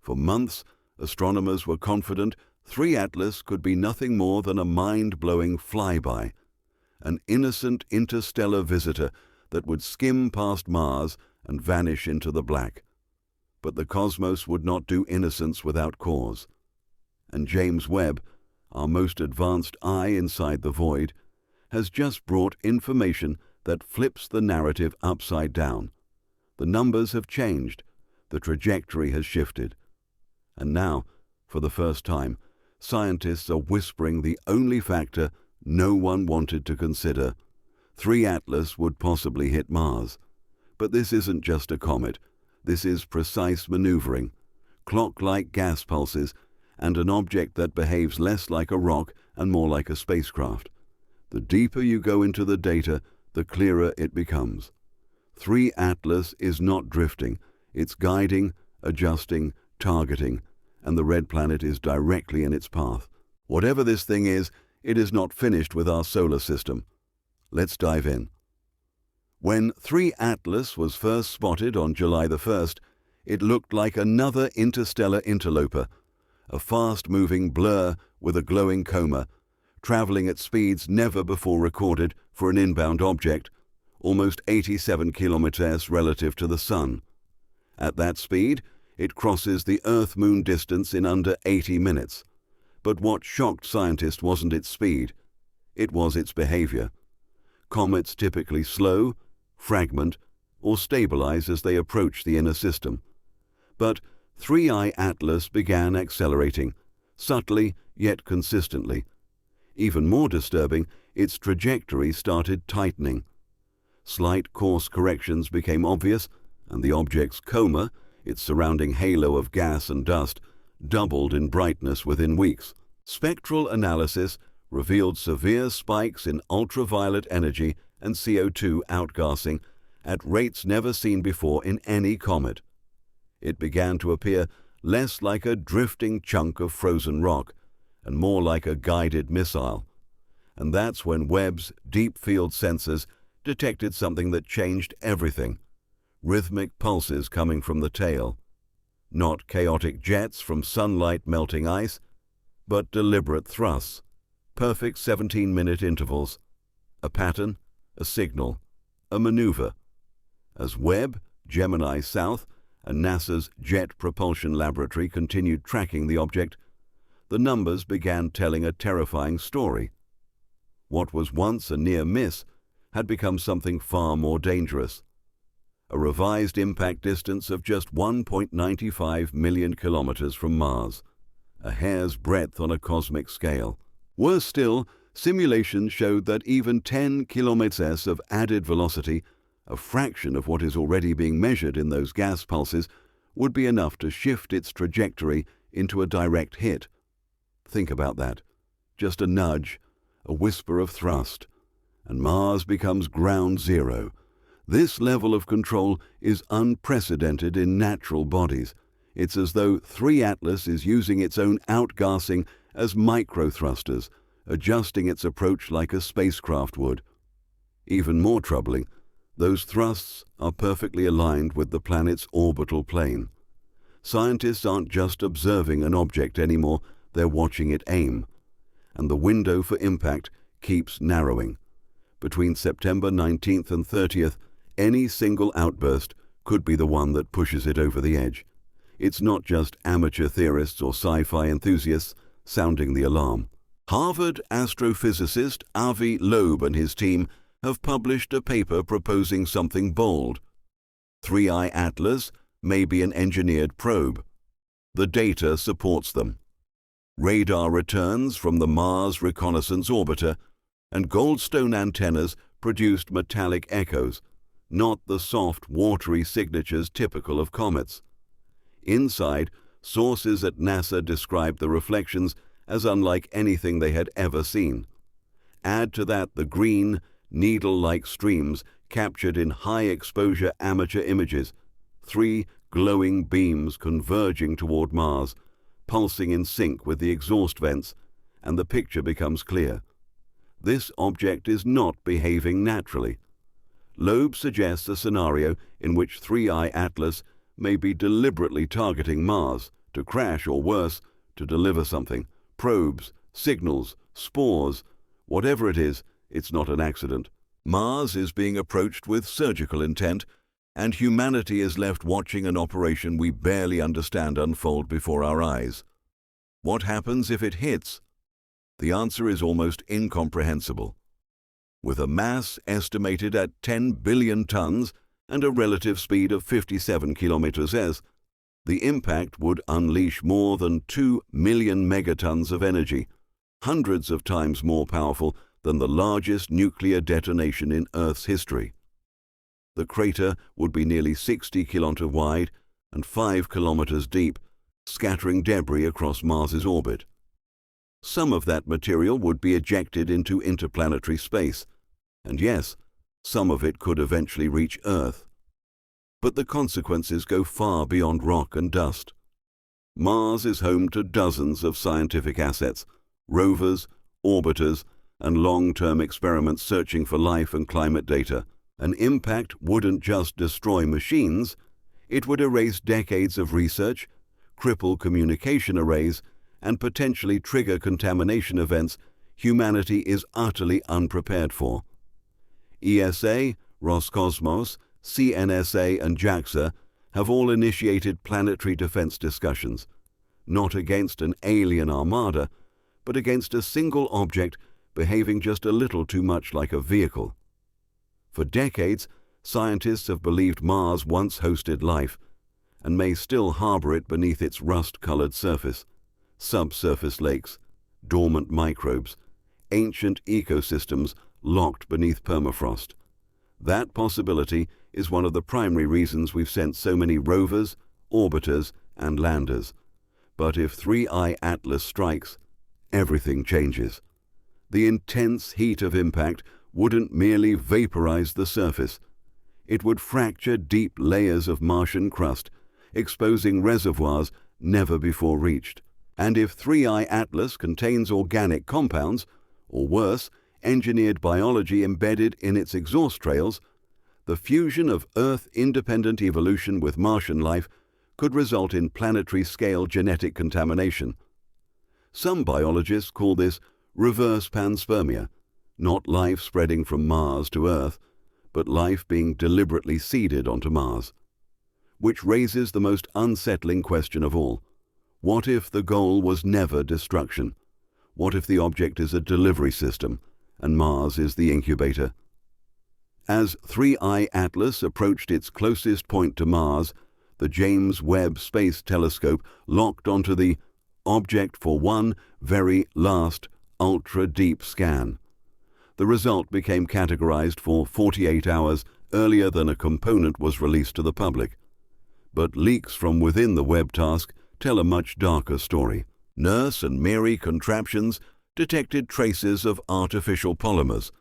For months, astronomers were confident 3 Atlas could be nothing more than a mind-blowing flyby, an innocent interstellar visitor that would skim past Mars and vanish into the black. But the cosmos would not do innocence without cause. And James Webb, our most advanced eye inside the void, has just brought information that flips the narrative upside down. The numbers have changed, the trajectory has shifted. And now, for the first time, scientists are whispering the only factor no one wanted to consider. 3 Atlas would possibly hit Mars. But this isn't just a comet. This is precise maneuvering, clock-like gas pulses, and an object that behaves less like a rock and more like a spacecraft. The deeper you go into the data, the clearer it becomes. 3 Atlas is not drifting. It's guiding, adjusting, targeting, and the red planet is directly in its path. Whatever this thing is, it is not finished with our solar system. Let's dive in. When 3 Atlas was first spotted on July the 1st, it looked like another interstellar interloper, a fast-moving blur with a glowing coma, traveling at speeds never before recorded for an inbound object, almost 87 kilometers relative to the Sun. At that speed, it crosses the Earth-Moon distance in under 80 minutes. But what shocked scientists wasn't its speed, it was its behavior. Comets typically slow, fragment, or stabilize as they approach the inner system. But 3I Atlas began accelerating, subtly yet consistently. Even more disturbing, its trajectory started tightening. Slight course corrections became obvious, and the object's coma, its surrounding halo of gas and dust, doubled in brightness within weeks. Spectral analysis revealed severe spikes in ultraviolet energy and CO2 outgassing at rates never seen before in any comet. It began to appear less like a drifting chunk of frozen rock and more like a guided missile. And that's when Webb's deep field sensors detected something that changed everything: rhythmic pulses coming from the tail. Not chaotic jets from sunlight melting ice, but deliberate thrusts, perfect 17-minute intervals, a pattern, a signal, a maneuver. As Webb, Gemini South, and NASA's Jet Propulsion Laboratory continued tracking the object, the numbers began telling a terrifying story. What was once a near miss had become something far more dangerous. A revised impact distance of just 1.95 million kilometers from Mars, a hair's breadth on a cosmic scale. Worse still, simulations showed that even 10 kilometers of added velocity, a fraction of what is already being measured in those gas pulses, would be enough to shift its trajectory into a direct hit. Think about that. Just a nudge, a whisper of thrust, and Mars becomes ground zero. This level of control is unprecedented in natural bodies. It's as though 3 Atlas is using its own outgassing as micro-thrusters, adjusting its approach like a spacecraft would. Even more troubling, those thrusts are perfectly aligned with the planet's orbital plane. Scientists aren't just observing an object anymore, they're watching it aim. And the window for impact keeps narrowing. Between September 19th and 30th, any single outburst could be the one that pushes it over the edge. It's not just amateur theorists or sci-fi enthusiasts sounding the alarm. Harvard astrophysicist Avi Loeb and his team have published a paper proposing something bold. 3I Atlas may be an engineered probe. The data supports them. Radar returns from the Mars Reconnaissance Orbiter and Goldstone antennas produced metallic echoes, not the soft, watery signatures typical of comets. Inside, sources at NASA described the reflections as unlike anything they had ever seen. Add to that the green, needle-like streams captured in high-exposure amateur images, 3 glowing beams converging toward Mars, pulsing in sync with the exhaust vents, and the picture becomes clear. This object is not behaving naturally. Loeb suggests a scenario in which 3I Atlas may be deliberately targeting Mars to crash or worse, to deliver something. Probes, signals, spores, whatever it is, it's not an accident. Mars is being approached with surgical intent, and humanity is left watching an operation we barely understand unfold before our eyes. What happens if it hits? The answer is almost incomprehensible. With a mass estimated at 10 billion tons and a relative speed of 57 km/s, the impact would unleash more than 2 million megatons of energy, hundreds of times more powerful than the largest nuclear detonation in Earth's history. The crater would be nearly 60 km wide and 5 km deep, scattering debris across Mars's orbit. Some of that material would be ejected into interplanetary space, and yes, some of it could eventually reach Earth. But the consequences go far beyond rock and dust. Mars is home to dozens of scientific assets, rovers, orbiters, and long-term experiments searching for life and climate data. An impact wouldn't just destroy machines, it would erase decades of research, cripple communication arrays, and potentially trigger contamination events humanity is utterly unprepared for. ESA, Roscosmos, CNSA, and JAXA have all initiated planetary defense discussions, not against an alien armada, but against a single object behaving just a little too much like a vehicle. For decades, scientists have believed Mars once hosted life, and may still harbor it beneath its rust-colored surface. Subsurface lakes, dormant microbes, ancient ecosystems locked beneath permafrost. That possibility is one of the primary reasons we've sent so many rovers, orbiters, and landers. But if 3I Atlas strikes, everything changes. The intense heat of impact wouldn't merely vaporize the surface. It would fracture deep layers of Martian crust, exposing reservoirs never before reached. And if 3I Atlas contains organic compounds, or worse, engineered biology embedded in its exhaust trails, the fusion of Earth-independent evolution with Martian life could result in planetary-scale genetic contamination. Some biologists call this reverse panspermia, not life spreading from Mars to Earth, but life being deliberately seeded onto Mars. Which raises the most unsettling question of all. What if the goal was never destruction? What if the object is a delivery system, and Mars is the incubator? As 3I Atlas approached its closest point to Mars, the James Webb Space Telescope locked onto the object for one very last ultra-deep scan. The result became categorized for 48 hours earlier than a component was released to the public. But leaks from within the Webb task tell a much darker story. Nurse and Mary contraptions detected traces of artificial polymers,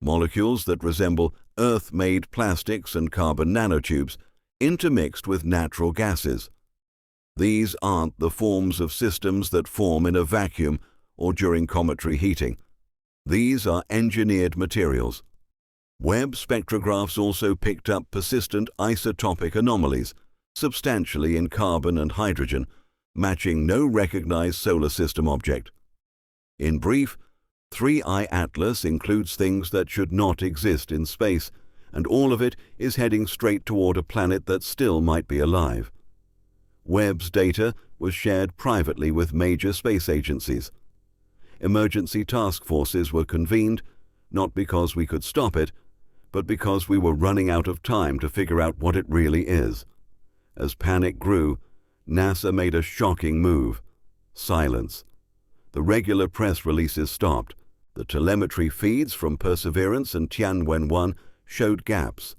molecules that resemble Earth-made plastics and carbon nanotubes intermixed with natural gases. These aren't the forms of systems that form in a vacuum or during cometary heating. These are engineered materials. Webb spectrographs also picked up persistent isotopic anomalies, substantially in carbon and hydrogen, matching no recognized solar system object. In brief, 3I Atlas includes things that should not exist in space, and all of it is heading straight toward a planet that still might be alive. Webb's data was shared privately with major space agencies. Emergency task forces were convened, not because we could stop it, but because we were running out of time to figure out what it really is. As panic grew, NASA made a shocking move. Silence. The regular press releases stopped. The telemetry feeds from Perseverance and Tianwen-1 showed gaps.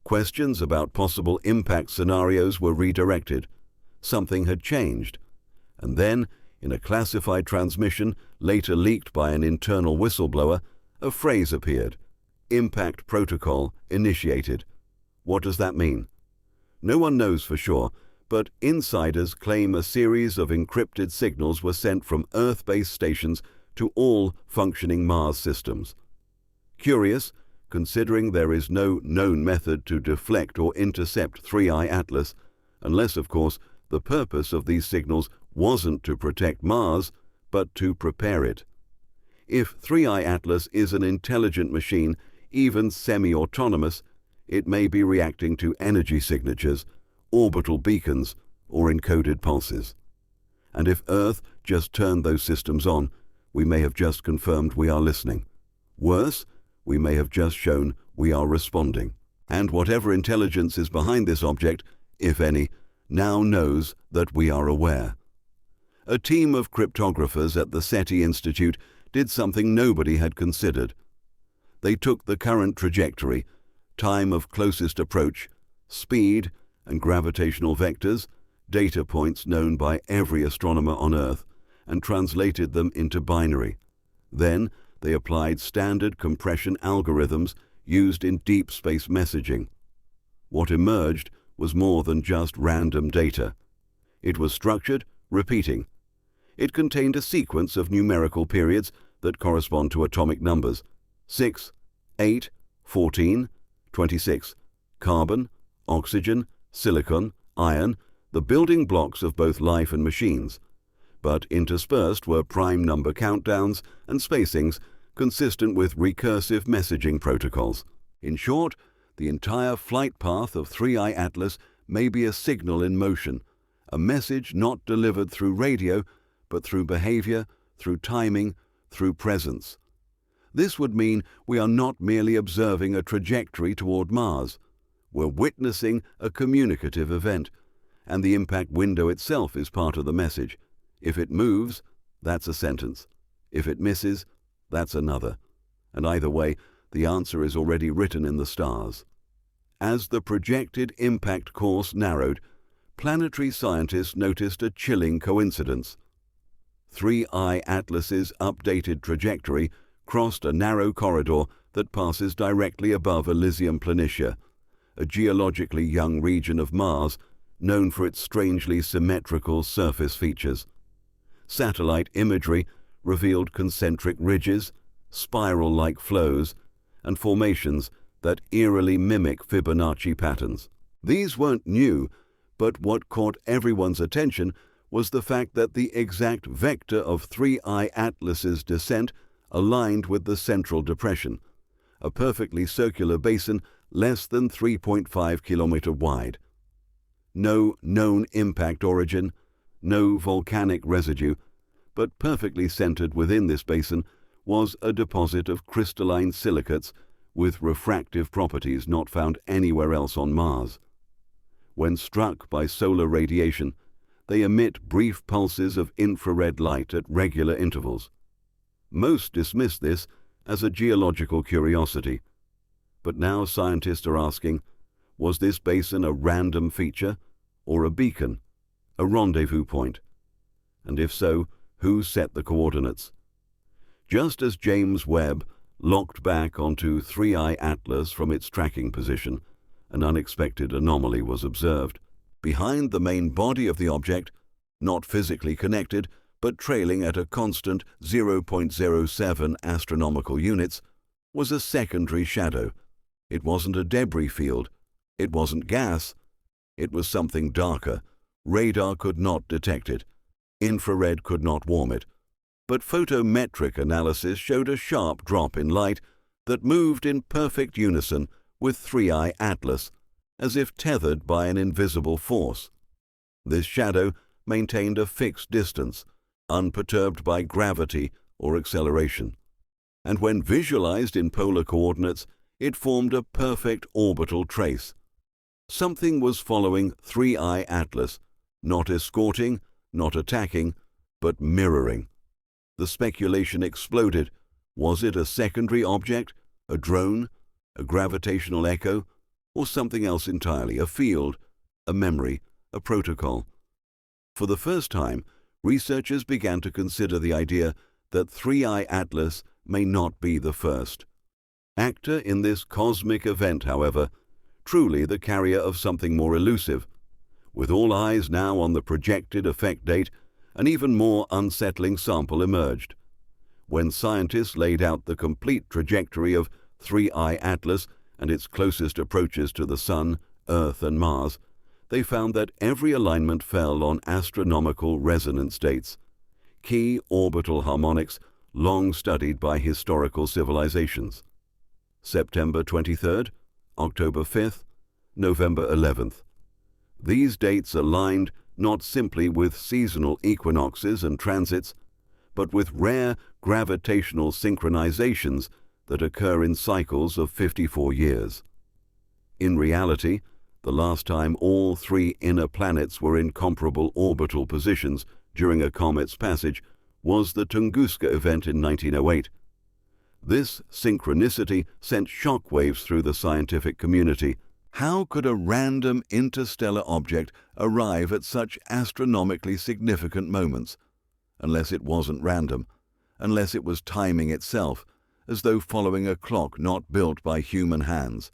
Questions about possible impact scenarios were redirected. Something had changed. And then, in a classified transmission, later leaked by an internal whistleblower, a phrase appeared. Impact protocol initiated. What does that mean? No one knows for sure, but insiders claim a series of encrypted signals were sent from Earth-based stations to all functioning Mars systems. Curious, considering there is no known method to deflect or intercept 3I Atlas, unless, of course, The purpose of these signals wasn't to protect Mars, but to prepare it. If 3I Atlas is an intelligent machine, even semi-autonomous, it may be reacting to energy signatures, orbital beacons, or encoded pulses. And if Earth just turned those systems on, we may have just confirmed we are listening. Worse, we may have just shown we are responding. And whatever intelligence is behind this object, if any, now knows that we are aware. A team of cryptographers at the SETI Institute did something nobody had considered. They took the current trajectory, time of closest approach, speed, and gravitational vectors, data points known by every astronomer on Earth, and translated them into binary. Then they applied standard compression algorithms used in deep space messaging. What emerged was more than just random data. It was structured, repeating. It contained a sequence of numerical periods that correspond to atomic numbers: 6, 8, 14, 26, carbon, oxygen, silicon, iron, the building blocks of both life and machines. But interspersed were prime number countdowns and spacings consistent with recursive messaging protocols. In short, the entire flight path of 3I Atlas may be a signal in motion, a message not delivered through radio, but through behavior, through timing, through presence. This would mean we are not merely observing a trajectory toward Mars. We're witnessing a communicative event, and the impact window itself is part of the message. If it moves, that's a sentence. If it misses, that's another. And either way, the answer is already written in the stars. As the projected impact course narrowed, planetary scientists noticed a chilling coincidence. 3I Atlas's updated trajectory crossed a narrow corridor that passes directly above Elysium Planitia, a geologically young region of Mars known for its strangely symmetrical surface features. Satellite imagery revealed concentric ridges, spiral-like flows, and formations that eerily mimic Fibonacci patterns. These weren't new, but what caught everyone's attention was the fact that the exact vector of 3I Atlas's descent aligned with the central depression, a perfectly circular basin less than 3.5 kilometers wide. No known impact origin, no volcanic residue, but perfectly centered within this basin was a deposit of crystalline silicates with refractive properties not found anywhere else on Mars. When struck by solar radiation, they emit brief pulses of infrared light at regular intervals. Most dismiss this as a geological curiosity. But now scientists are asking, was this basin a random feature or a beacon, a rendezvous point? And if so, who set the coordinates? Just as James Webb locked back onto 3I Atlas from its tracking position, an unexpected anomaly was observed. Behind the main body of the object, not physically connected, but trailing at a constant 0.07 astronomical units, was a secondary shadow. It wasn't a debris field. It wasn't gas. It was something darker. Radar could not detect it. Infrared could not warm it. But photometric analysis showed a sharp drop in light that moved in perfect unison with 3I Atlas, as if tethered by an invisible force. This shadow maintained a fixed distance, unperturbed by gravity or acceleration. And when visualized in polar coordinates, it formed a perfect orbital trace. Something was following 3I Atlas, not escorting, not attacking, but mirroring. The speculation exploded. Was it a secondary object, a drone, a gravitational echo, or something else entirely, a field, a memory, a protocol? For the first time, researchers began to consider the idea that 3I Atlas may not be the first actor in this cosmic event, however, truly the carrier of something more elusive. With all eyes now on the projected effect date, an even more unsettling sample emerged. When scientists laid out the complete trajectory of 3I Atlas and its closest approaches to the Sun, Earth, and Mars, they found that every alignment fell on astronomical resonance dates, key orbital harmonics long studied by historical civilizations. September 23rd, October 5th, November 11th. These dates aligned not simply with seasonal equinoxes and transits, but with rare gravitational synchronizations that occur in cycles of 54 years. In reality, the last time all three inner planets were in comparable orbital positions during a comet's passage was the Tunguska event in 1908. This synchronicity sent shockwaves through the scientific community. How could a random interstellar object arrive at such astronomically significant moments? Unless it wasn't random, unless it was timing itself, as though following a clock not built by human hands.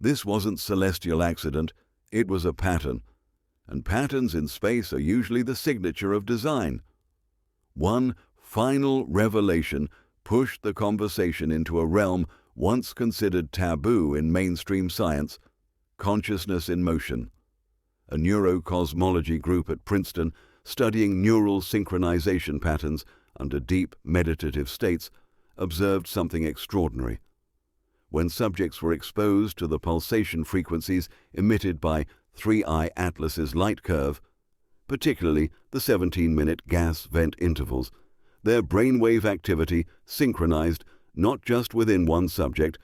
This wasn't celestial accident, it was a pattern. And patterns in space are usually the signature of design. One final revelation pushed the conversation into a realm once considered taboo in mainstream science: consciousness in motion. A neurocosmology group at Princeton, studying neural synchronization patterns under deep meditative states, observed something extraordinary. When subjects were exposed to the pulsation frequencies emitted by 3I Atlas's light curve, particularly the 17-minute gas vent intervals, their brainwave activity synchronized not just within one subject,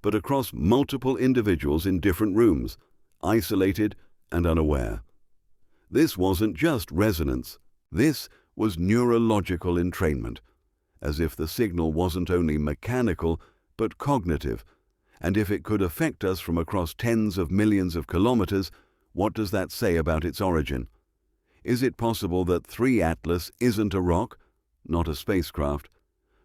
but across multiple individuals in different rooms, isolated and unaware. This wasn't just resonance. This was neurological entrainment, as if the signal wasn't only mechanical, but cognitive. And if it could affect us from across tens of millions of kilometers, what does that say about its origin? Is it possible that 3 Atlas isn't a rock, not a spacecraft,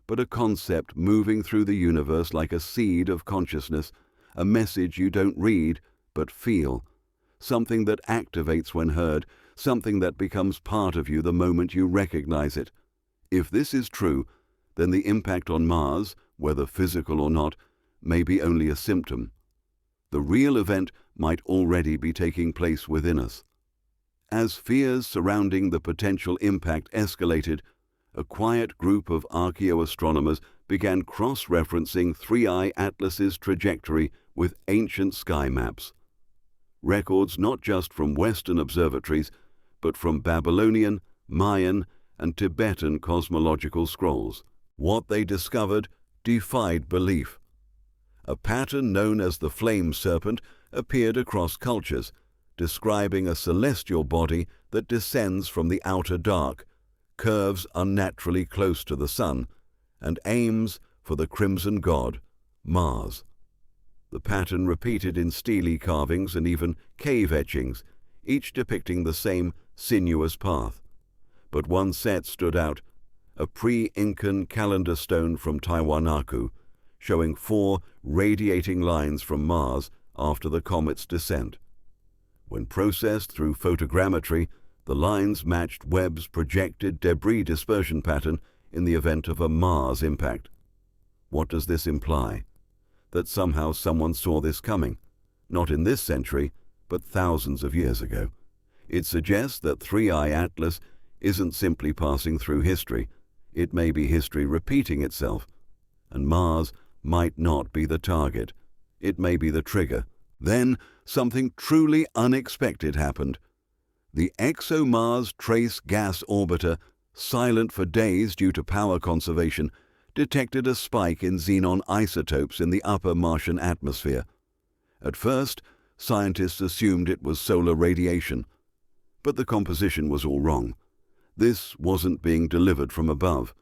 but a concept moving through the universe like a seed of consciousness, a message you don't read but feel, something that activates when heard, something that becomes part of you the moment you recognize it? If this is true, then the impact on Mars, whether physical or not, may be only a symptom. The real event might already be taking place within us. As fears surrounding the potential impact escalated, a quiet group of archaeoastronomers began cross-referencing 3I Atlas's trajectory with ancient sky maps. Records not just from Western observatories, but from Babylonian, Mayan, and Tibetan cosmological scrolls. What they discovered defied belief. A pattern known as the flame serpent appeared across cultures, describing a celestial body that descends from the outer dark, curves unnaturally close to the sun, and aims for the crimson god, Mars. The pattern repeated in stele carvings and even cave etchings, each depicting the same sinuous path. But one set stood out, a pre-Incan calendar stone from Tiwanaku, showing 4 radiating lines from Mars after the comet's descent. When processed through photogrammetry, the lines matched Webb's projected debris dispersion pattern in the event of a Mars impact. What does this imply? That somehow someone saw this coming, not in this century, but thousands of years ago. It suggests that 3I Atlas isn't simply passing through history. It may be history repeating itself. And Mars might not be the target. It may be the trigger. Then something truly unexpected happened. The ExoMars Trace Gas Orbiter, silent for days due to power conservation, detected a spike in xenon isotopes in the upper Martian atmosphere. At first, scientists assumed it was solar radiation. But the composition was all wrong. This wasn't being delivered from above.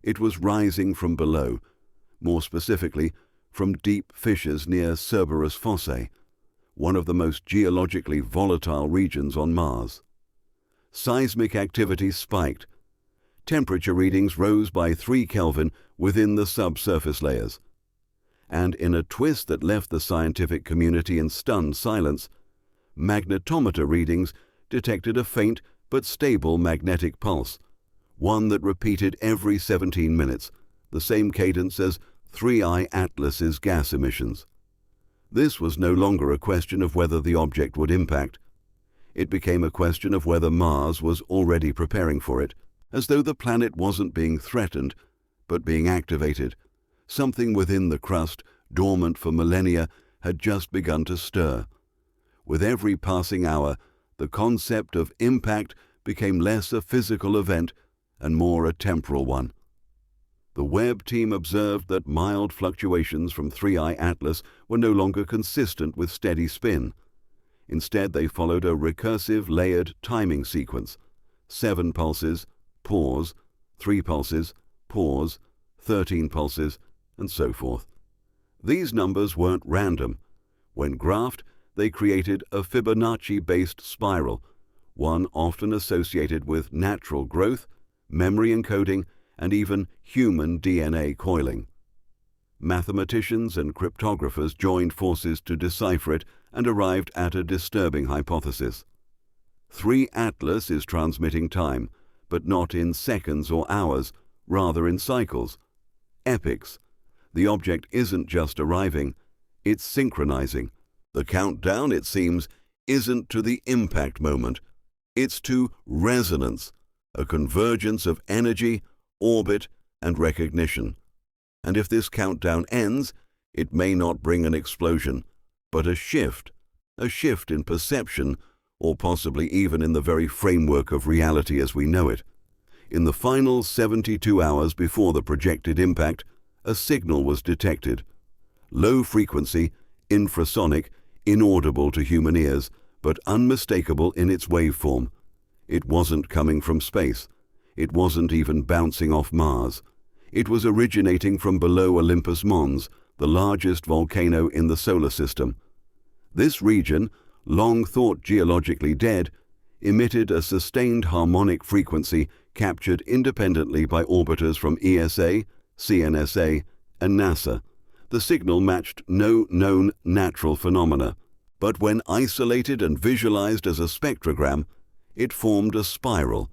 It was rising from below, more specifically, from deep fissures near Cerberus Fossae, one of the most geologically volatile regions on Mars. Seismic activity spiked. Temperature readings rose by 3 Kelvin within the subsurface layers. And in a twist that left the scientific community in stunned silence, magnetometer readings detected a faint but stable magnetic pulse, one that repeated every 17 minutes, the same cadence as 3I Atlas's gas emissions. This was no longer a question of whether the object would impact. It became a question of whether Mars was already preparing for it, as though the planet wasn't being threatened, but being activated. Something within the crust, dormant for millennia, had just begun to stir. With every passing hour, the concept of impact became less a physical event and more a temporal one. The Webb team observed that mild fluctuations from 3I Atlas were no longer consistent with steady spin. Instead, they followed a recursive layered timing sequence: 7 pulses, pause, 3 pulses, pause, 13 pulses, and so forth. These numbers weren't random. When graphed, they created a Fibonacci-based spiral, one often associated with natural growth, memory encoding, and even human DNA coiling. Mathematicians and cryptographers joined forces to decipher it and arrived at a disturbing hypothesis. 3 Atlas is transmitting time, but not in seconds or hours, rather in cycles. Epochs. The object isn't just arriving, it's synchronizing. The countdown, it seems, isn't to the impact moment. It's to resonance, a convergence of energy, orbit, and recognition. And if this countdown ends, it may not bring an explosion, but a shift in perception, or possibly even in the very framework of reality as we know it. In the final 72 hours before the projected impact, a signal was detected. Low frequency, infrasonic, inaudible to human ears, but unmistakable in its waveform. It wasn't coming from space. It wasn't even bouncing off Mars. It was originating from below Olympus Mons, the largest volcano in the solar system. This region, long thought geologically dead, emitted a sustained harmonic frequency captured independently by orbiters from ESA, CNSA, and NASA. The signal matched no known natural phenomena, but when isolated and visualized as a spectrogram, it formed a spiral,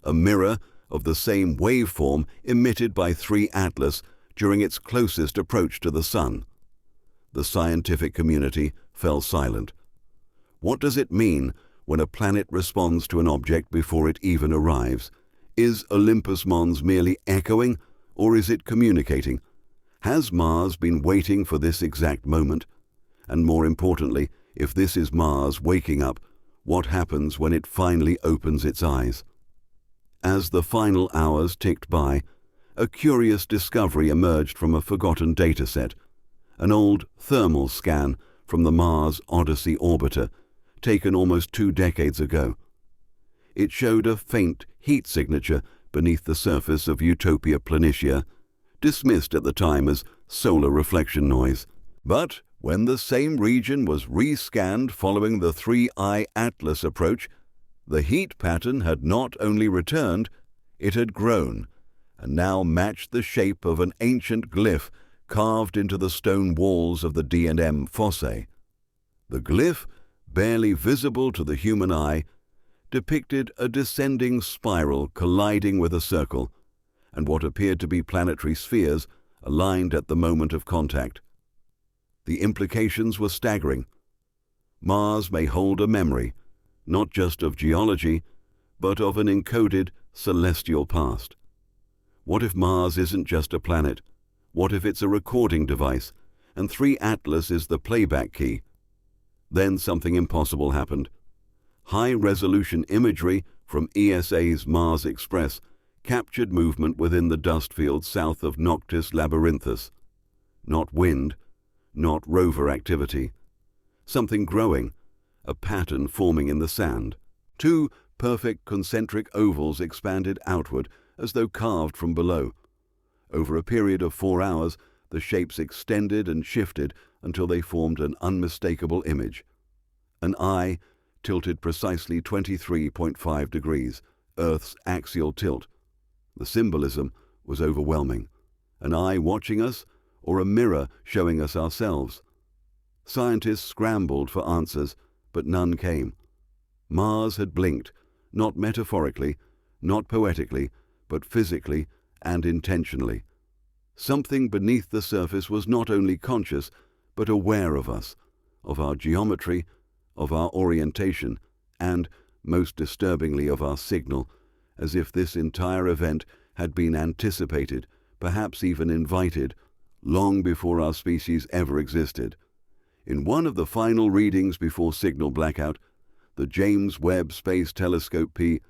a mirror of the same waveform emitted by 3 Atlas during its closest approach to the Sun. The scientific community fell silent. What does it mean when a planet responds to an object before it even arrives? Is Olympus Mons merely echoing, or is it communicating? Has Mars been waiting for this exact moment? And more importantly, if this is Mars waking up, what happens when it finally opens its eyes? As the final hours ticked by, a curious discovery emerged from a forgotten dataset, an old thermal scan from the Mars Odyssey orbiter, taken almost 2 decades ago. It showed a faint heat signature beneath the surface of Utopia Planitia, dismissed at the time as solar reflection noise. But when the same region was re-scanned following the 3I Atlas approach, the heat pattern had not only returned, it had grown, and now matched the shape of an ancient glyph carved into the stone walls of the D&M fosse. The glyph, barely visible to the human eye, depicted a descending spiral colliding with a circle, and what appeared to be planetary spheres aligned at the moment of contact. The implications were staggering. Mars may hold a memory, not just of geology, but of an encoded celestial past. What if Mars isn't just a planet? What if it's a recording device, and 3 Atlas is the playback key? Then something impossible happened. High-resolution imagery from ESA's Mars Express captured movement within the dust field south of Noctis Labyrinthus. Not wind, not rover activity. Something growing, a pattern forming in the sand. 2 perfect concentric ovals expanded outward as though carved from below. Over a period of 4 hours, the shapes extended and shifted until they formed an unmistakable image. An eye tilted precisely 23.5 degrees, Earth's axial tilt. The symbolism was overwhelming. An eye watching us, or a mirror showing us ourselves? Scientists scrambled for answers, but none came. Mars had blinked, not metaphorically, not poetically, but physically and intentionally. Something beneath the surface was not only conscious, but aware of us, of our geometry, of our orientation, and, most disturbingly, of our signal, as if this entire event had been anticipated, perhaps even invited, long before our species ever existed. In one of the final readings before signal blackout, the James Webb Space Telescope P